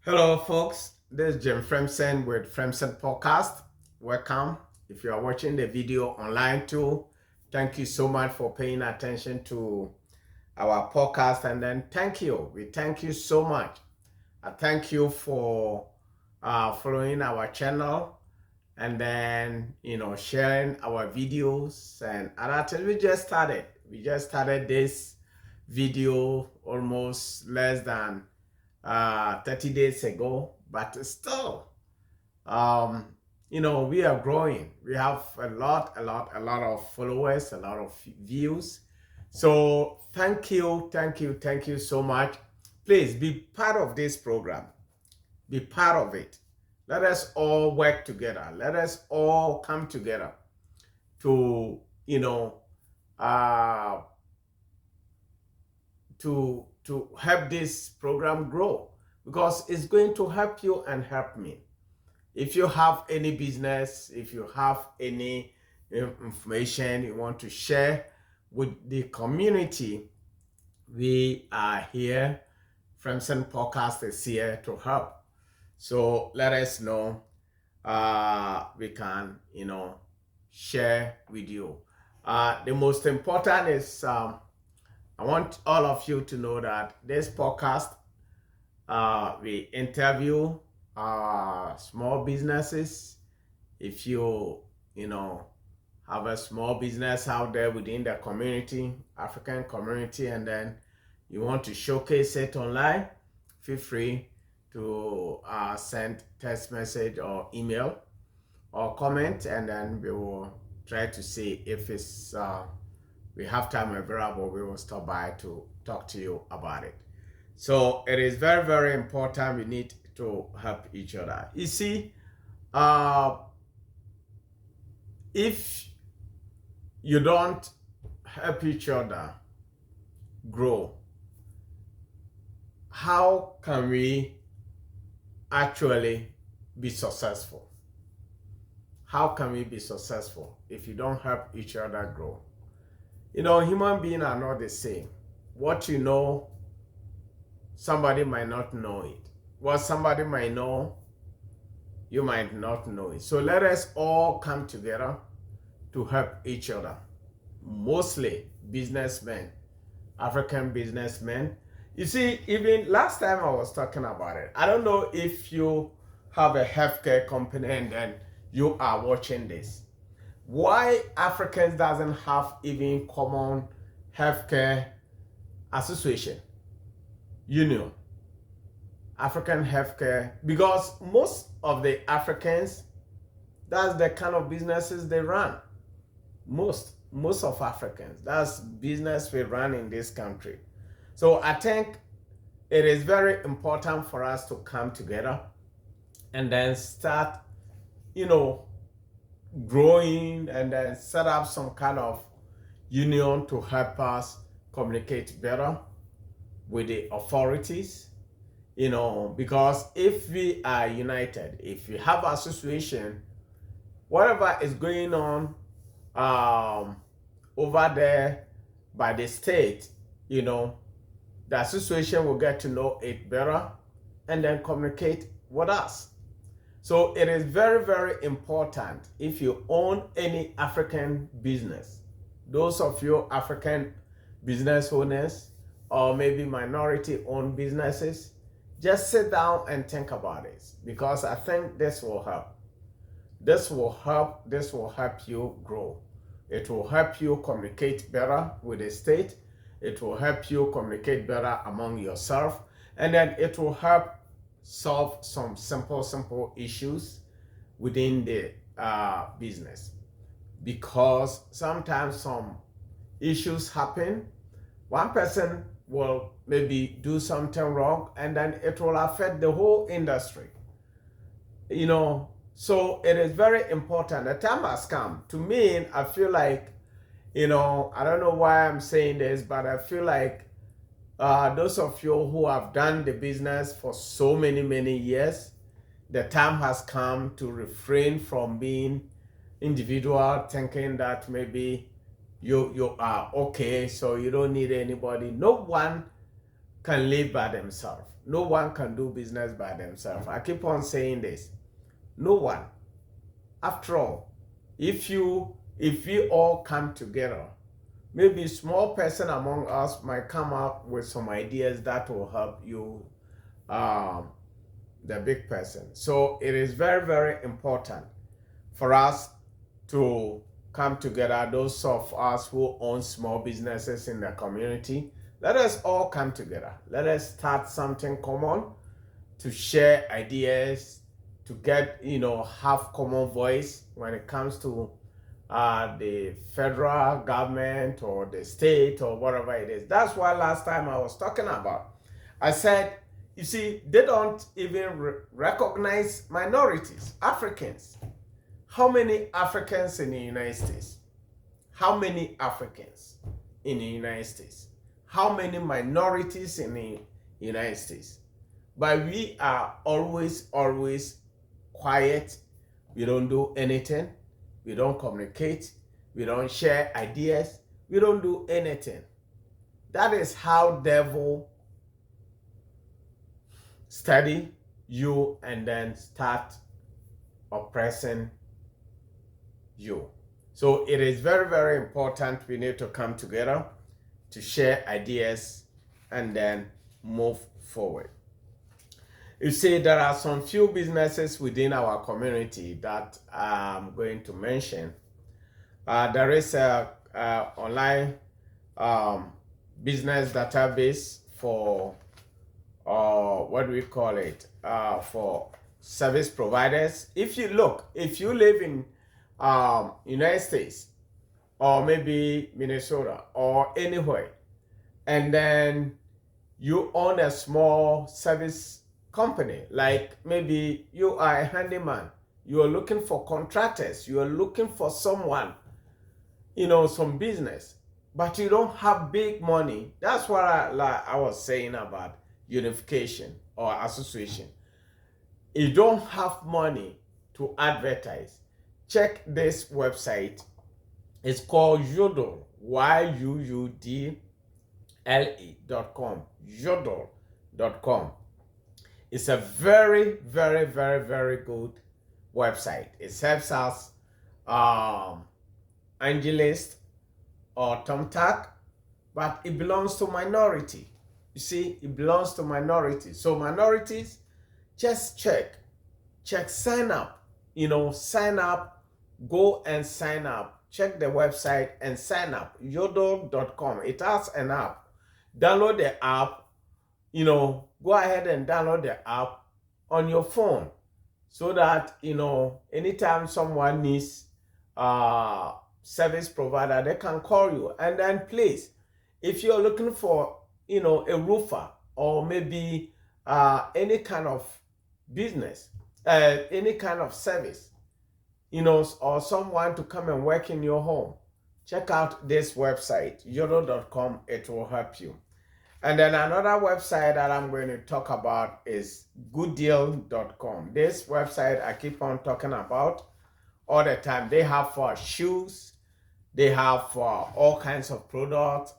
Hello, folks. This is Jim Frimpson with Frimpson Podcast. Welcome. If you are watching the video online too, thank you so much for paying attention to our podcast. And then thank you. We thank you so much. I thank you for following our channel and then, sharing our videos and other things. We just started this video almost less than 30 days ago, but still, we are growing. We have a lot of followers, a lot of views. So thank you so much. Please be part of this program. Be part of it. Let us all work together. Let us all come together to, uh, to help this program grow, because it's going to help you and help me. If you have any business, if you have any information you want to share with the community, we are here. Frimpson Podcast is here to help. So let us know. We can, share with you. The most important is I want all of you to know that this podcast, we interview small businesses. If you have a small business out there within the community, African community, and then you want to showcase it online, feel free to send text message or email or comment, and then we will try to see if it's we have time available. We will stop by to talk to you about it. So it is very, very important. We need to help each other. You see, if you don't help each other grow, how can we actually be successful? How can we be successful if you don't help each other grow? Human beings are not the same. What you know, somebody might not know it. What somebody might know, you might not know it. So let us all come together to help each other. Mostly businessmen, African businessmen. You see, even last time I was talking about it. I don't know if you have a healthcare company and then you are watching this. Why Africans doesn't have even common healthcare association, union, African healthcare? Because most of the Africans, that's the kind of businesses they run. Most of Africans, that's business we run in this country. So I think it is very important for us to come together and then start, growing, and then set up some kind of union to help us communicate better with the authorities, because if we are united, if we have association, whatever is going on over there by the state, the association will get to know it better and then communicate with us. So it is very, very important. If you own any African business, those of you African business owners or maybe minority owned businesses, just sit down and think about it, because I think this will help. This will help you grow. It will help you communicate better with the state. It will help you communicate better among yourself. And then it will help solve some simple issues within the business, because sometimes some issues happen. One person will maybe do something wrong and then it will affect the whole industry. So it is very important. The time has come. To me, I feel like, I don't know why I'm saying this, but I feel like those of you who have done the business for so many years, the time has come to refrain from being individual, thinking that maybe you are okay, so you don't need anybody. No one can live by themselves. No one can do business by themselves. I keep on saying this. No one. After all, if we all come together, maybe a small person among us might come up with some ideas that will help you, um, the big person. So it is very, very important for us to come together. Those of us who own small businesses in the community, let us all come together. Let us start something common to share ideas, to get, have common voice when it comes to the federal government or the state or whatever it is. That's why last time I was talking about, I said, you see, they don't even recognize minorities, Africans. How many Africans in the United States? How many Africans in the United States? How many minorities in the United States? But we are always quiet. We don't do anything. We don't communicate. We don't share ideas. We don't do anything. That is how devil study you and then start oppressing you. So it is very, very important. We need to come together to share ideas and then move forward. You see, there are some few businesses within our community that I'm going to mention. There is a online business database for what do we call it? For service providers. If you live in United States or maybe Minnesota or anywhere, and then you own a small service company, like maybe you are a handyman, you are looking for contractors, you are looking for someone, some business, but you don't have big money. That's what I was saying about unification or association. You don't have money to advertise. Check this website. It's called Yodel, YUUDLE.com, Yodel.com. It's a very, very, very, very good website. It helps us Angelist or Tomtac, but it belongs to minority. You see, it belongs to minority. So minorities, just check, sign up, sign up, go and sign up. Check the website and sign up, yodel.com. It has an app. Download the app, go ahead and download the app on your phone so that, anytime someone needs service provider, they can call you. And then please, if you're looking for, a roofer or maybe any kind of business, any kind of service, or someone to come and work in your home, check out this website, yodel.com. It will help you. And then another website that I'm going to talk about is gooddeal.com. This website I keep on talking about all the time. They have for shoes, they have for all kinds of products,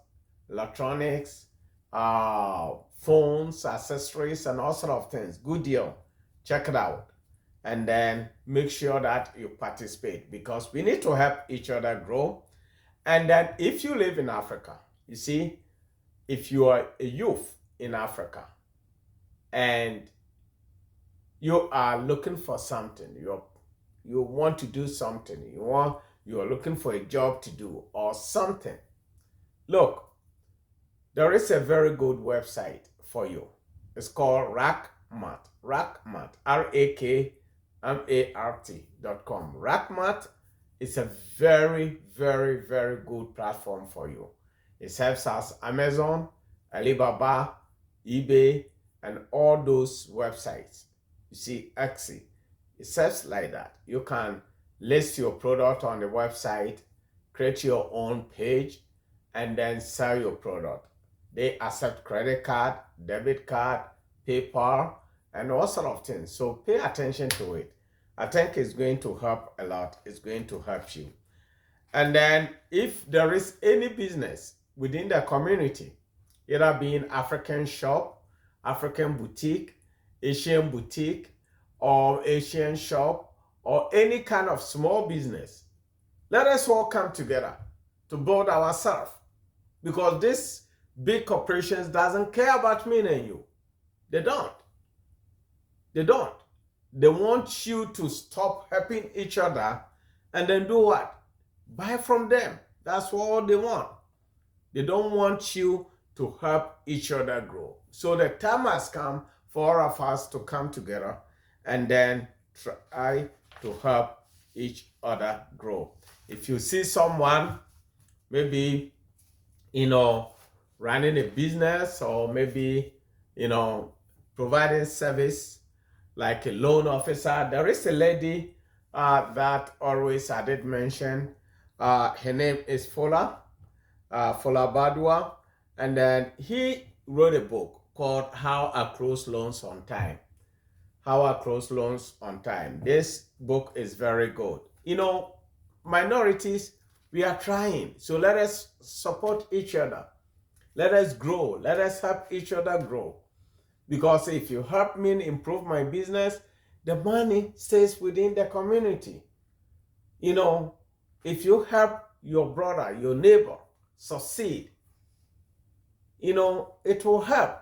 electronics, phones, accessories, and all sort of things. Good deal. Check it out. And then make sure that you participate, because we need to help each other grow. And then if you live in Africa, you see, if you are a youth in Africa and you are looking for something, you want to do something, you are looking for a job to do or something, look, there is a very good website for you. It's called Rackmat, RAKMART.com. Rackmat is a very, very, very good platform for you. It helps us Amazon, Alibaba, eBay, and all those websites. You see, Etsy. It serves like that. You can list your product on the website, create your own page, and then sell your product. They accept credit card, debit card, PayPal, and all sort of things. So pay attention to it. I think it's going to help a lot. It's going to help you. And then if there is any business within the community, either being African shop, African boutique, Asian boutique, or Asian shop, or any kind of small business. Let us all come together to build ourselves, because this big corporations doesn't care about me and you. They don't. They don't. They want you to stop helping each other and then do what? Buy from them. That's all they want. They don't want you to help each other grow. So the time has come for all of us to come together and then try to help each other grow. If you see someone, maybe, running a business, or maybe, providing service like a loan officer, there is a lady that always I did mention. Her name is Fola Badua, and then he wrote a book called How I Close Loans on Time. How I Close Loans on Time. This book is very good. Minorities, we are trying. So let us support each other. Let us grow. Let us help each other grow. Because if you help me improve my business, the money stays within the community. If you help your brother, your neighbor succeed, it will help.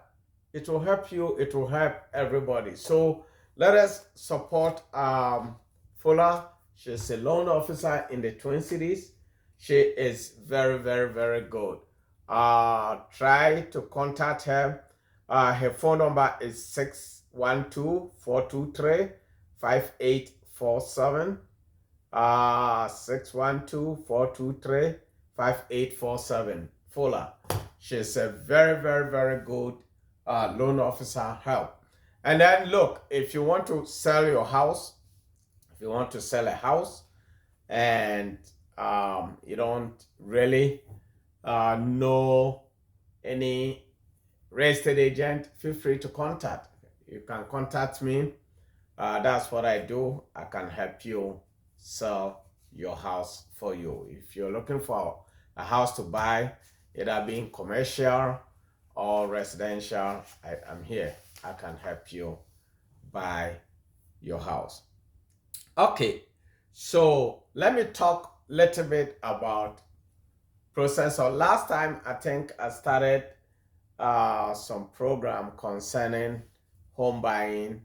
It will help you. It will help everybody. So let us support Fuller. She's a loan officer in the Twin Cities. She is very, very, very good. Try to contact her. Her phone number is 612-423-5847. 612-423-5847. Fuller. She's a very, very, very good loan officer help. And then look, if you want to sell your house, if you want to sell a house and you don't really know any real estate agent, feel free to contact. You can contact me. That's what I do. I can help you sell your house for you. If you're looking for a house to buy, either being commercial or residential, I'm here. I can help you buy your house. Okay, so let me talk a little bit about process. So last time, I think I started some program concerning home buying,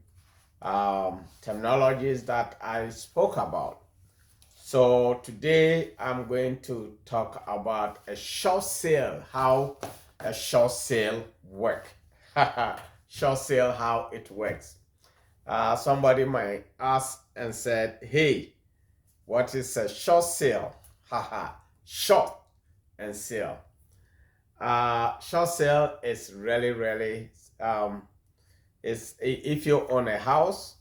terminologies that I spoke about. So today I'm going to talk about a short sale, how a short sale works. Short sale, how it works. Somebody might ask and said, hey, what is a short sale? Short and sale. Short sale is really, really, if you own a house,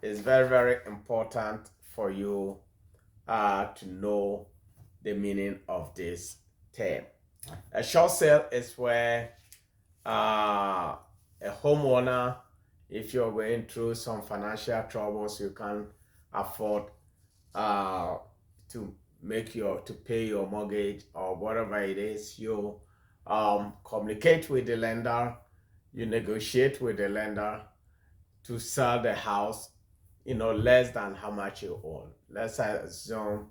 it's very, very important for you to know the meaning of this term. A short sale is where a homeowner, if you're going through some financial troubles, you can't afford to pay your mortgage or whatever it is, you communicate with the lender, you negotiate with the lender to sell the house, less than how much you own. Let's assume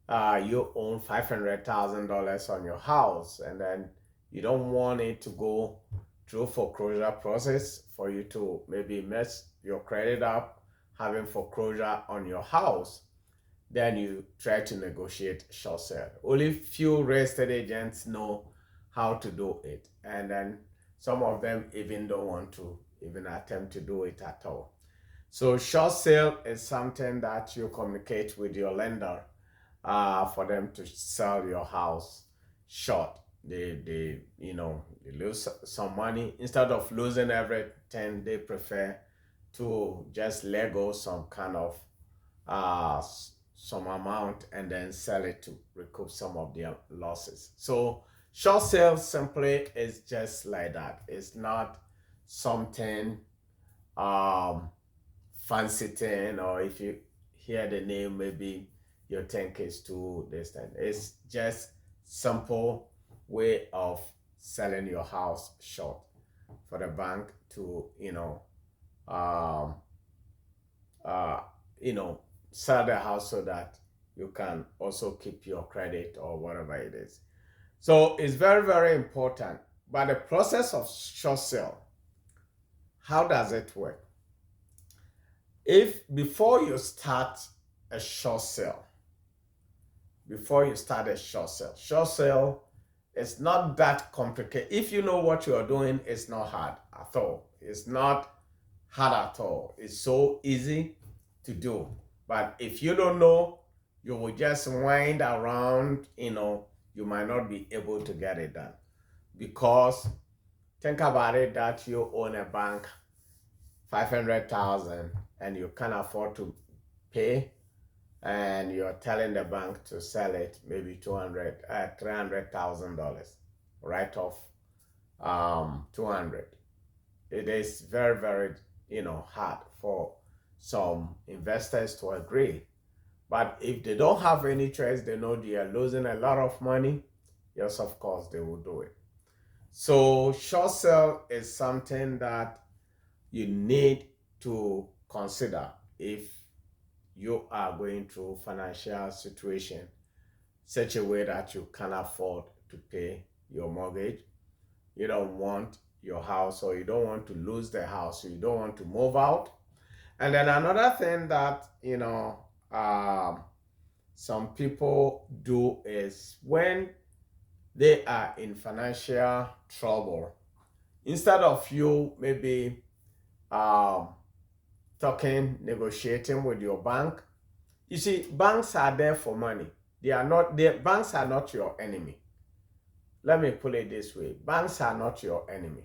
you own $500,000 on your house, and then you don't want it to go through foreclosure process for you to maybe mess your credit up, having foreclosure on your house. Then you try to negotiate short sale. Only few real estate agents know how to do it, and then some of them even don't want to even attempt to do it at all. So short sale is something that you communicate with your lender for them to sell your house short. They lose some money. Instead of losing everything, they prefer to just let go some kind of some amount and then sell it to recoup some of their losses. So short sale simply is just like that. It's not something fancy thing, or if you hear the name, maybe you think it's too distant. It's just simple way of selling your house short for the bank to, um, uh, you know, sell the house so that you can also keep your credit or whatever it is. So it's very, very important. But the process of short sale, how does it work? If before you start a short sale, short sale is not that complicated. If you know what you are doing, it's not hard at all. It's not hard at all. It's so easy to do. But if you don't know, you will just wind around, you might not be able to get it done. Because think about it, that you own a bank 500,000 and you can't afford to pay, and you're telling the bank to sell it maybe $300,000, write off 200. It is very, very hard for some investors to agree. But if they don't have any choice, they know they are losing a lot of money, yes, of course they will do it. So short sale is something that you need to consider if you are going through financial situation such a way that you can afford to pay your mortgage. You don't want your house, or you don't want to lose the house, so you don't want to move out. And then another thing that some people do is when they are in financial trouble, instead of you maybe negotiating with your bank. You see, banks are there for money. Banks are not your enemy. Let me put it this way. Banks are not your enemy.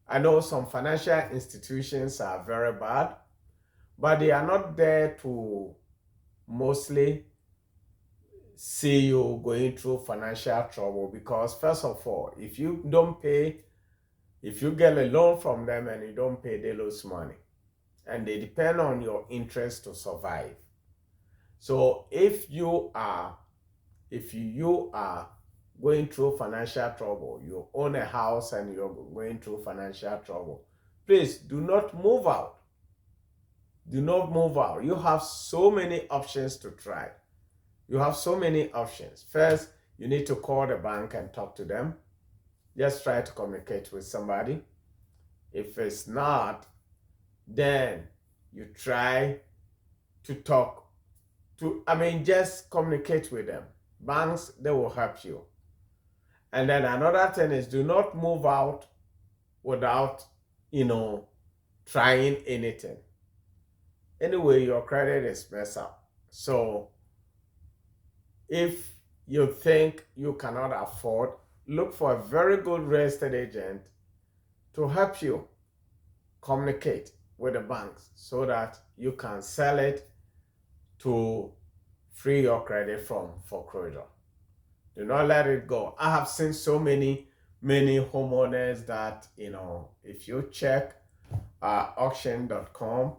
I know some financial institutions are very bad, but they are not there to mostly see you going through financial trouble, because first of all, if you don't pay, if you get a loan from them and you don't pay, they lose money. And they depend on your interest to survive. So if you are going through financial trouble, you own a house and you're going through financial trouble, please do not move out. Do not move out. You have so many options to try. You have so many options. First, you need to call the bank and talk to them. Just try to communicate with somebody. If it's not, then you try to just communicate with them. Banks, they will help you. And then another thing is, do not move out without, trying anything. Anyway, your credit is messed up. So if you think you cannot afford, look for a very good real estate agent to help you communicate with the banks so that you can sell it to free your credit from foreclosure. Do not let it go. I have seen so many homeowners that, if you check auction.com,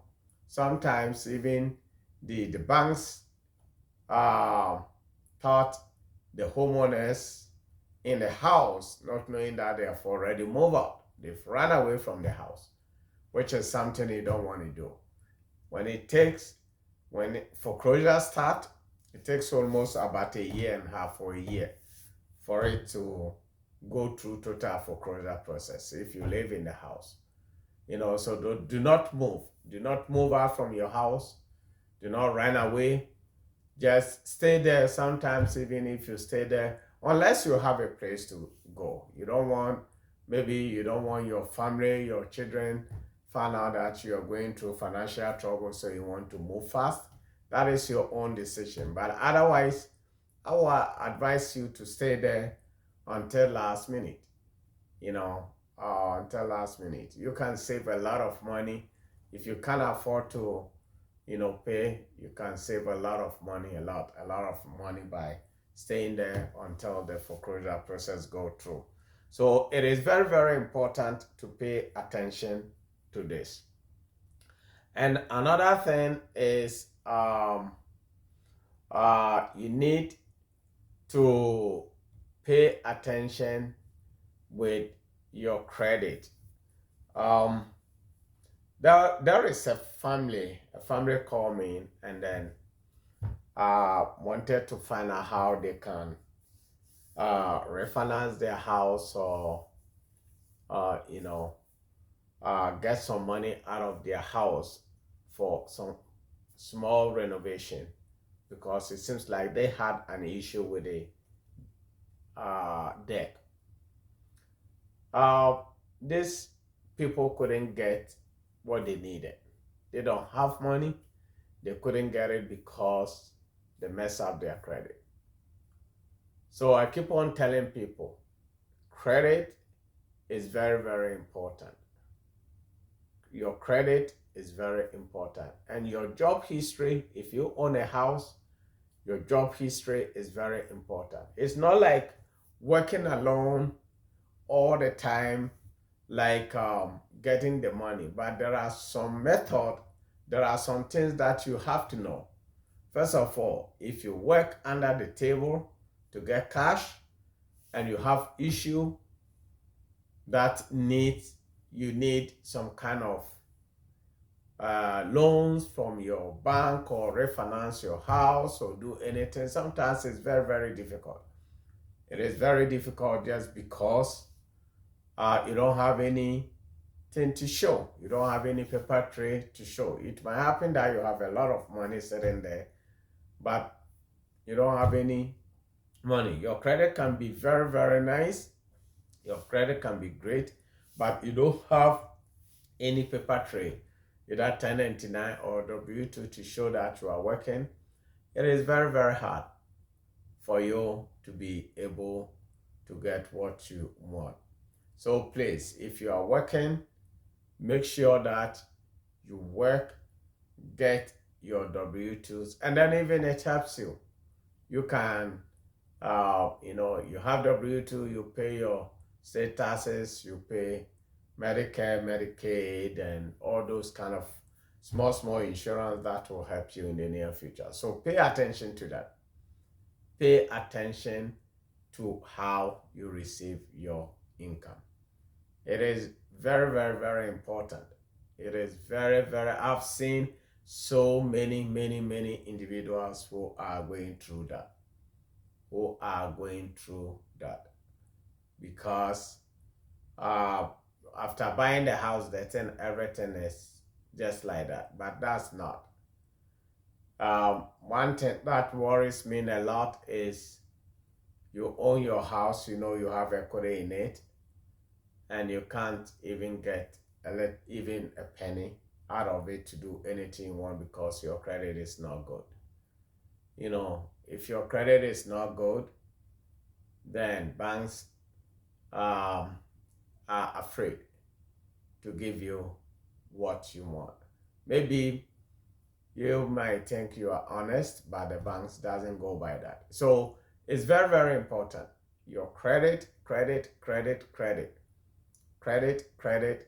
sometimes even the banks thought the homeowners in the house, not knowing that they have already moved out. They've run away from the house, which is something you don't want to do. When foreclosure starts, it takes almost about a year and a half or a year for it to go through total foreclosure process if you live in the house. So do not move. Do not move out from your house. Do not run away. Just stay there. Sometimes even if you stay there, unless you have a place to go. You don't want your family, your children find out that you're going through financial trouble, so you want to move fast. That is your own decision. But otherwise, I will advise you to stay there until last minute. Until last minute. You can save a lot of money. If you can't afford to, pay, you can save a lot of money by staying there until the foreclosure process go through. So it is very, very important to pay attention to this. And another thing is you need to pay attention with your credit. Um, there is a family called me and then wanted to find out how they can refinance their house or you know get some money out of their house for some small renovation because it seems like they had an issue with the deck. Uh, these people couldn't get what they needed. They don't have money. They couldn't get it because they mess up their credit. So I keep on telling people credit is very, very important. Your credit is very important. And your job history, if you own a house, your job history is very important. It's not like working alone all the time, like getting the money, but there are some method, there are some things that you have to know. First of all, if you work under the table to get cash and you have issue that you need some kind of loans from your bank or refinance your house or do anything, sometimes it's very, very difficult. It is very difficult just because you don't have anything to show. You don't have any paper trail to show. It might happen that you have a lot of money sitting there, but you don't have any money. Your credit can be very, very nice. Your credit can be great, but you don't have any paper trail, either 1099 or W-2 to show that you are working. It is very, very hard for you to be able to get what you want. So please, if you are working, make sure that you work, get your W-2s, and then even it helps you. You can, you have W-2, you pay your state taxes, you pay Medicare, Medicaid, and all those kind of small insurance that will help you in the near future. So pay attention to that. Pay attention to how you receive your income. It is very, very, very important. It is very, very, I've seen so many individuals who are going through that. Because after buying the house, then everything is just like that. But that's not. One thing that worries me a lot is you own your house, you have equity in it, and you can't even get even a penny out of it to do anything you want because your credit is not good. If your credit is not good, then banks are afraid to give you what you want. Maybe you might think you are honest, but the banks doesn't go by that. So it's very, very important. Your credit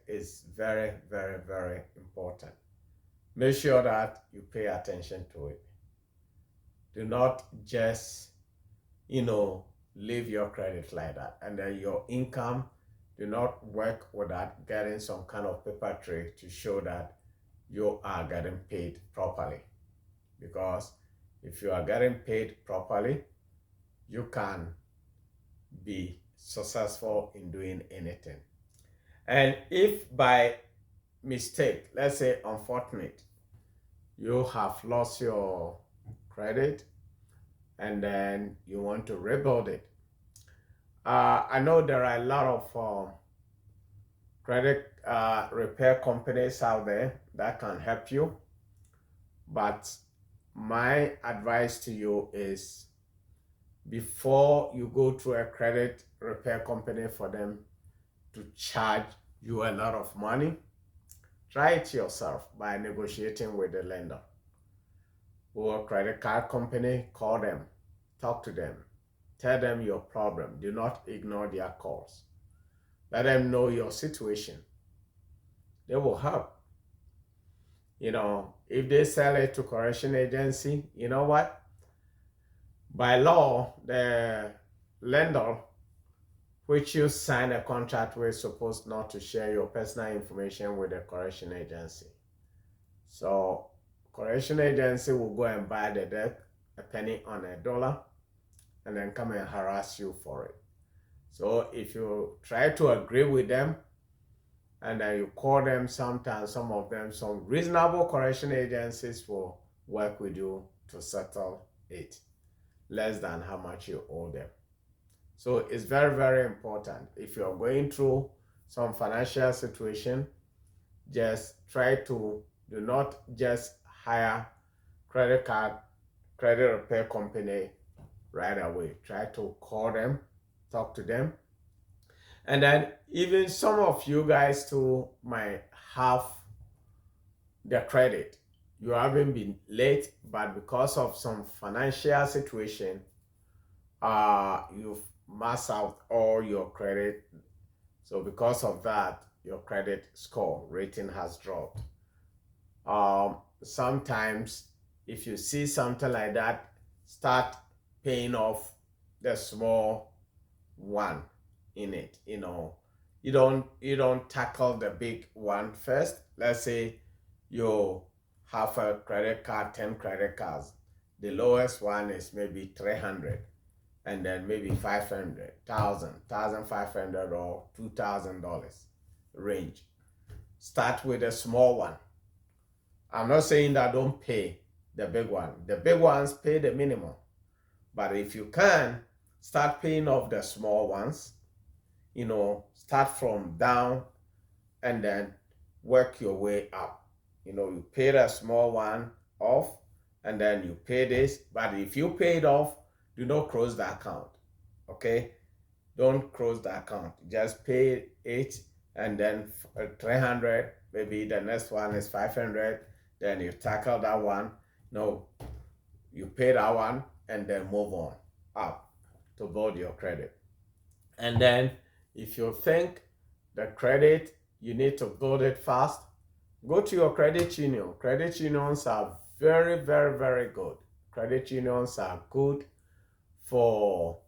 is very, very, very important. Make sure that you pay attention to it. Do not just, leave your credit like that. And then your income, do not work without getting some kind of paper trail to show that you are getting paid properly. Because if you are getting paid properly, you can be successful in doing anything. And if by mistake, let's say unfortunate, you have lost your credit and then you want to rebuild it. I know there are a lot of credit repair companies out there that can help you, but my advice to you is before you go to a credit repair company for them to charge you a lot of money, try it yourself by negotiating with the lender or credit card company. Call them, talk to them, tell them your problem. Do not ignore their calls. Let them know your situation. They will help. If they sell it to correction agency, you know what? By law, the lender, which you sign a contract with, supposed not to share your personal information with the collection agency. So collection agency will go and buy the debt a penny on a dollar and then come and harass you for it. So if you try to agree with them and then you call them, sometimes some of them, some reasonable collection agencies will work with you to settle it less than how much you owe them. So it's very, very important. If you're going through some financial situation, just try to do not just hire credit repair company right away. Try to call them, talk to them. And then even some of you guys too might have the credit. You haven't been late, but because of some financial situation, you've maxed out all your credit. So because of that, your credit score rating has dropped. Sometimes if you see something like that, start paying off the small one in it. You don't tackle the big one first. Let's say you have a credit card, 10 credit cards. The lowest one is maybe 300, and then maybe 500, 1,500 or $2,000 range. Start with a small one. I'm not saying that don't pay the big one. The big ones pay the minimum. But if you can, start paying off the small ones. Start from down and then work your way up. You pay the small one off and then you pay this. But if you pay it off, do not close the account. Okay? Don't close the account. Just pay it and then 300, maybe the next one is 500. Then you tackle that one. No, you pay that one and then move on up to build your credit. And then if you think the credit, you need to build it fast, go to your credit union. Credit unions are very, very, very good. Credit unions are good for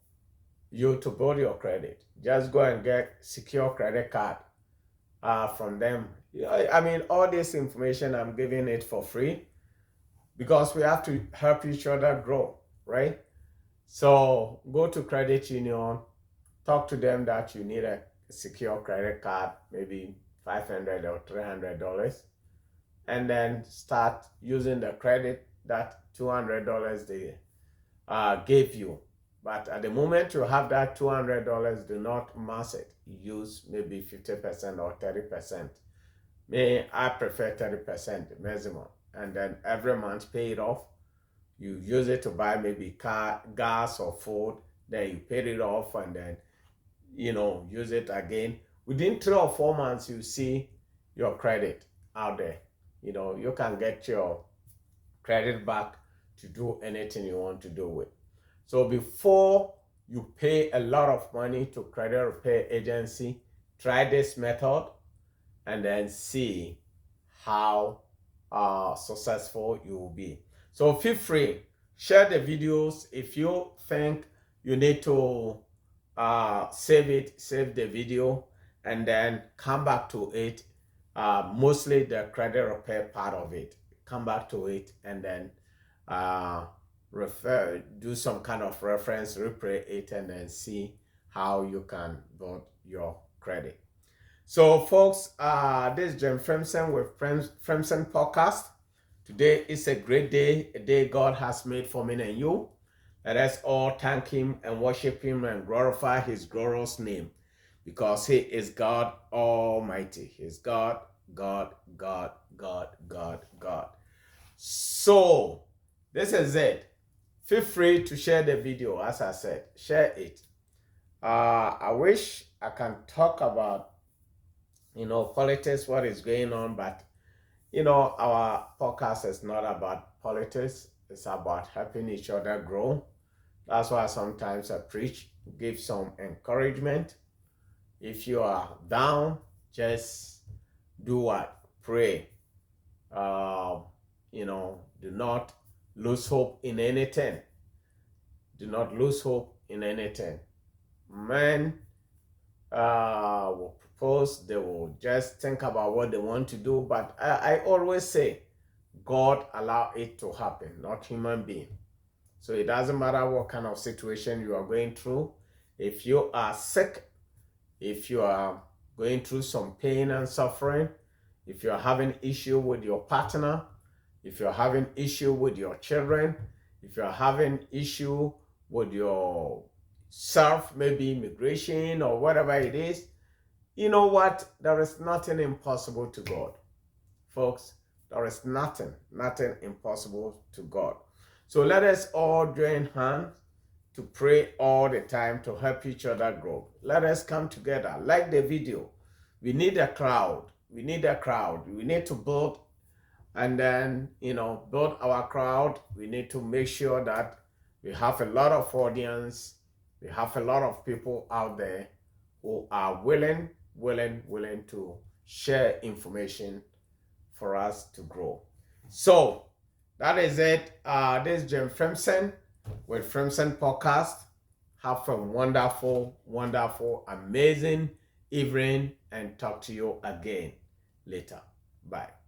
you to build your credit. Just go and get secure credit card from them. I mean, all this information, I'm giving it for free because we have to help each other grow, right? So go to credit union, talk to them that you need a secure credit card, maybe $500 or $300, and then start using the credit that $200 they gave you. But at the moment you have that $200, do not mass it. Use maybe 50% or 30%. I prefer 30% maximum. And then every month pay it off. You use it to buy maybe gas or food. Then you pay it off and then, use it again. Within 3 or 4 months, you see your credit out there. You can get your credit back to do anything you want to do with. So before you pay a lot of money to credit repair agency, try this method and then see how successful you will be. So feel free, share the videos. If you think you need to save the video and then come back to it. Mostly the credit repair part of it. Come back to it and then do some kind of reference, replay it, and then see how you can build your credit. So folks, this is Jim Frimpson with Frimpson Podcast. Today is a great day, a day God has made for me and you. Let us all thank him and worship him and glorify his glorious name, because he is God Almighty. He's God, God, God, God, God, God. So this is it. Feel free to share the video. As I said, share it. I wish I can talk about politics, what is going on, but our podcast is not about politics. It's about helping each other grow. That's why sometimes I preach, give some encouragement. If you are down, just do what? Pray. Do not lose hope in anything. Do not lose hope in anything. Man, will propose, they will just think about what they want to do. But I always say, God allow it to happen, not human being. So it doesn't matter what kind of situation you are going through. If you are sick, if you are going through some pain and suffering, if you're having issue with your partner, if you're having issue with your children, if you're having issue with yourself, maybe immigration or whatever it is, you know what? There is nothing impossible to God. Folks, there is nothing impossible to God. So let us all join hands to pray all the time to help each other grow. Let us come together. Like the video. We need a crowd. We need a crowd. We need to build and then, build our crowd. We need to make sure that we have a lot of audience. We have a lot of people out there who are willing to share information for us to grow. So that is it. This is Jim Frimpson with Frimpson Podcast. Have a wonderful, amazing evening and talk to you again later. Bye.